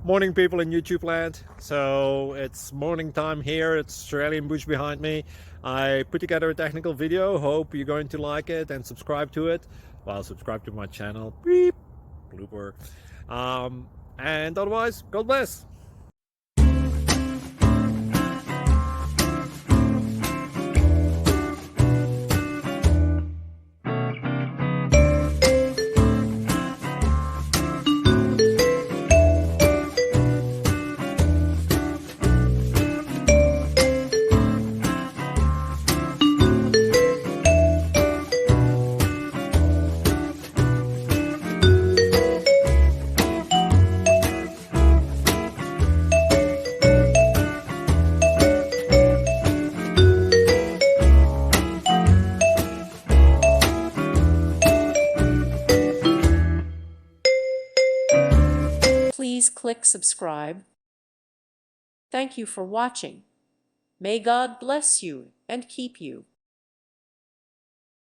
Morning, people in YouTube land. So it's morning time here. It's Australian bush behind me. I put together a technical video. Hope you're going to like it and subscribe to it. Well, subscribe to my channel. Beep, blooper. And otherwise, God bless. Please click subscribe. Thank you for watching. May God bless you and keep you.